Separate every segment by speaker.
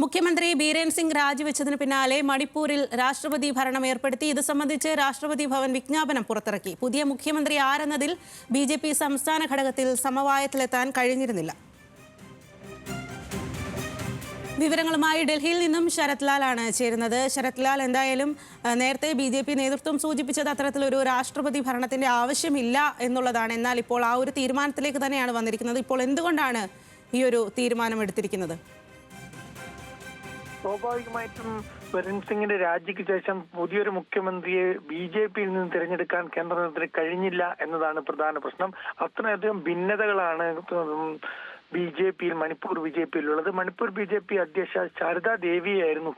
Speaker 1: മുഖ്യമന്ത്രി ബീരേൻ സിംഗ് രാജിവെച്ചതിന് പിന്നാലെ മണിപ്പൂരിൽ രാഷ്ട്രപതി ഭരണം ഏർപ്പെടുത്തി. ഇത് സംബന്ധിച്ച് രാഷ്ട്രപതി ഭവൻ വിജ്ഞാപനം പുറത്തിറക്കി. പുതിയ മുഖ്യമന്ത്രി ആരെന്നതിൽ ബി.ജെ.പി. സംസ്ഥാന ഘടകത്തിൽ സമവായത്തിലെത്താൻ കഴിഞ്ഞിരുന്നില്ല. വിവരങ്ങളുമായി ഡൽഹിയിൽ നിന്നും ശരത് ലാലാണ് ചേരുന്നത്. ശരത് ലാൽ, എന്തായാലും നേരത്തെ ബി.ജെ.പി. നേതൃത്വം സൂചിപ്പിച്ചത് അത്തരത്തിലൊരു രാഷ്ട്രപതി ഭരണത്തിന്റെ ആവശ്യമില്ല എന്നുള്ളതാണ്. എന്നാൽ ഇപ്പോൾ ആ ഒരു തീരുമാനത്തിലേക്ക് തന്നെയാണ് വന്നിരിക്കുന്നത്. ഇപ്പോൾ എന്തുകൊണ്ടാണ് ഈ ഒരു തീരുമാനം എടുത്തിരിക്കുന്നത്?
Speaker 2: സ്വാഭാവികമായിട്ടും ബീരേൻ സിംഗിന്റെ രാജിക്ക് ശേഷം പുതിയൊരു മുഖ്യമന്ത്രിയെ ബി.ജെ.പിയിൽ നിന്ന് തിരഞ്ഞെടുക്കാൻ കേന്ദ്രത്തിന് കഴിഞ്ഞില്ല എന്നതാണ് പ്രധാന പ്രശ്നം. അത്രയധികം ഭിന്നതകളാണ് ബി.ജെ.പിയിൽ മണിപ്പൂർ ബി.ജെ.പിയിലുള്ളത്. മണിപ്പൂർ ബി.ജെ.പി. അധ്യക്ഷ ശാരദാ ദേവിയായിരുന്നു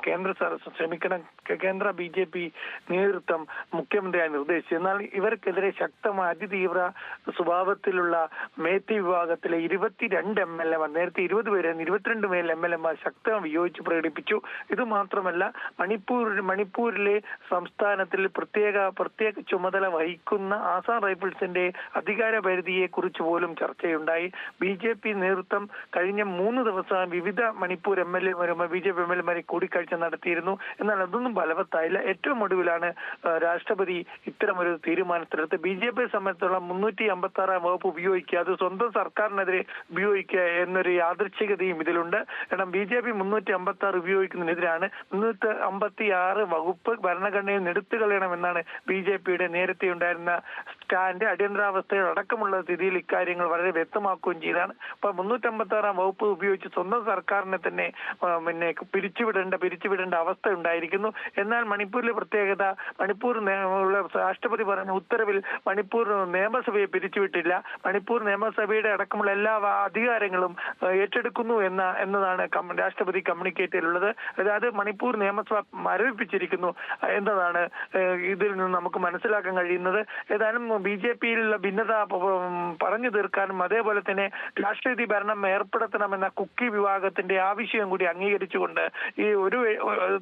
Speaker 2: കേന്ദ്ര ബി.ജെ.പി. നേതൃത്വം മുഖ്യമന്ത്രിയായി നിർദ്ദേശിച്ചത്. എന്നാൽ ഇവർക്കെതിരെ ശക്തമായ അതിതീവ്ര സ്വഭാവത്തിലുള്ള മേത്തി വിഭാഗത്തിലെ 22 എം.എൽ.എമാർ, നേരത്തെ 20 പേരായിരുന്നു, 22 എം.എൽ.എമാർ ശക്തമായി വിയോജിച്ച് പ്രകടിപ്പിച്ചു. ഇത് മാത്രമല്ല, മണിപ്പൂരിലെ സംസ്ഥാനത്തിൽ പ്രത്യേക ചുമതല വഹിക്കുന്ന ആസാം റൈഫിൾസിന്റെ അധികാര പരിധിയെ കുറിച്ച് പോലും ചർച്ചയുണ്ടായി. ബി.ജെ.പി. നേതൃത്വം കഴിഞ്ഞ 3 ദിവസം വിവിധ മണിപ്പൂർ എം.എൽ.എമാരുമായി ബി.ജെ.പി. എം.എൽ.എമാരെ കൂടിക്കാഴ്ച നടത്തിയിരുന്നു. എന്നാൽ അതൊന്നും ഫലവത്തായില്ല. ഏറ്റവും ഒടുവിലാണ് രാഷ്ട്രപതി ഇത്തരമൊരു തീരുമാനത്തിലെടുത്ത് ബി.ജെ.പിയെ സംബന്ധിച്ചുള്ള 356 വകുപ്പ് ഉപയോഗിക്കുക, അത് സ്വന്തം സർക്കാരിനെതിരെ ഉപയോഗിക്കുക എന്നൊരു യാദൃച്ഛികതയും ഇതിലുണ്ട്. കാരണം ബി.ജെ.പി. 356 ഉപയോഗിക്കുന്നതിനെതിരാണ്. 356 വകുപ്പ് ഭരണഘടനയിൽ എടുത്തു കളയണമെന്നാണ് ബി.ജെ.പിയുടെ നേരത്തെ ഉണ്ടായിരുന്ന സ്റ്റാൻഡ്. അടിയന്തരാവസ്ഥയടക്കമുള്ള സ്ഥിതിയിൽ ഇക്കാര്യങ്ങൾ വളരെ വ്യക്തമാക്കുകയും ചെയ്താണ്. അപ്പൊ 356 വകുപ്പ് ഉപയോഗിച്ച് സ്വന്തം സർക്കാരിനെ തന്നെ പിരിച്ചുവിടേണ്ട അവസ്ഥ ഉണ്ടായിരിക്കുന്നു. എന്നാൽ മണിപ്പൂരിലെ പ്രത്യേകത, രാഷ്ട്രപതി പറഞ്ഞ ഉത്തരവിൽ മണിപ്പൂർ നിയമസഭയെ പിരിച്ചുവിട്ടില്ല. മണിപ്പൂർ നിയമസഭയുടെ അടക്കമുള്ള എല്ലാ അധികാരങ്ങളും ഏറ്റെടുക്കുന്നു എന്നതാണ് രാഷ്ട്രപതി കമ്മ്യൂണിക്കേറ്റിലുള്ളത്. അതായത് മണിപ്പൂർ നിയമസഭ മരവിപ്പിച്ചിരിക്കുന്നു എന്നതാണ് ഇതിൽ നിന്ന് നമുക്ക് മനസ്സിലാക്കാൻ കഴിയുന്നത്. ഏതായാലും ബി.ജെ.പിയിലുള്ള ഭിന്നത പറഞ്ഞു തീർക്കാനും അതേപോലെ തന്നെ രാഷ്ട്രപതി ഭരണം ഏർപ്പെടുത്തണമെന്ന കുക്കി വിഭാഗത്തിന്റെ ആവശ്യം കൂടി അംഗീകരിച്ചുകൊണ്ട് ഈ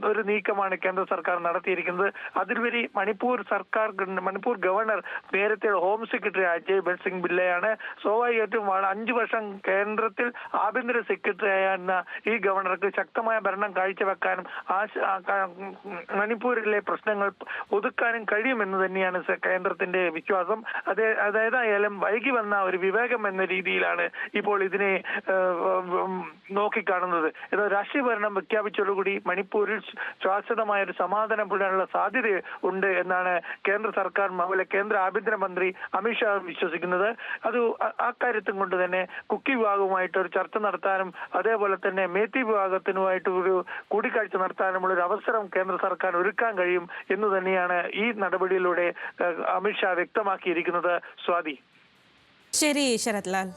Speaker 2: ഒരു നീക്കമാണ് കേന്ദ്ര സർക്കാർ നടത്തിയിരിക്കുന്നത്. അതിലുപരി മണിപ്പൂർ ഗവർണർ നേരത്തെ ഹോം സെക്രട്ടറി അജയ് സിംഗ് ബില്ലയാണ്. സ്വാഭാവികമായിട്ടും 5 വർഷം കേന്ദ്രത്തിൽ ആഭ്യന്തര സെക്രട്ടറി ആയിരുന്ന ഈ ഗവർണർക്ക് ശക്തമായ ഭരണം കാഴ്ചവെക്കാനും മണിപ്പൂരിലെ പ്രശ്നങ്ങൾ ഒതുക്കാനും കഴിയുമെന്ന് തന്നെയാണ് കേന്ദ്രത്തിന്റെ വിശ്വാസം. അതേതായാലും വൈകി വന്ന ഒരു വിവേകം എന്ന രീതിയിലാണ് ഇപ്പോൾ ഇതിനെ നോക്കിക്കാണുന്നത്. രാഷ്ട്രീയ ഭരണം പ്രഖ്യാപിച്ചതോടുകൂടി മണിപ്പൂരിൽ ശാശ്വതമായ ഒരു സമാധാനം പുലരാനുള്ള സാധ്യത ഉണ്ട് എന്നാണ് കേന്ദ്ര സർക്കാർ കേന്ദ്ര ആഭ്യന്തരമന്ത്രി അമിത്ഷാ വിശ്വസിക്കുന്നത്. അത് അക്കാര്യത്തും കൊണ്ട് തന്നെ കുക്കി വിഭാഗവുമായിട്ട് ഒരു ചർച്ച നടത്താനും അതേപോലെ തന്നെ മേത്തി വിഭാഗത്തിനുമായിട്ട് ഒരു കൂടിക്കാഴ്ച നടത്താനുമുള്ള ഒരു അവസരം കേന്ദ്ര സർക്കാർ ഒരുക്കാൻ കഴിയും എന്ന് തന്നെയാണ് ഈ നടപടിയിലൂടെ അമിത്ഷാ വ്യക്തമാക്കിയിരിക്കുന്നത്. സ്വാതി.
Speaker 1: ശരി ശരത് ലാൽ.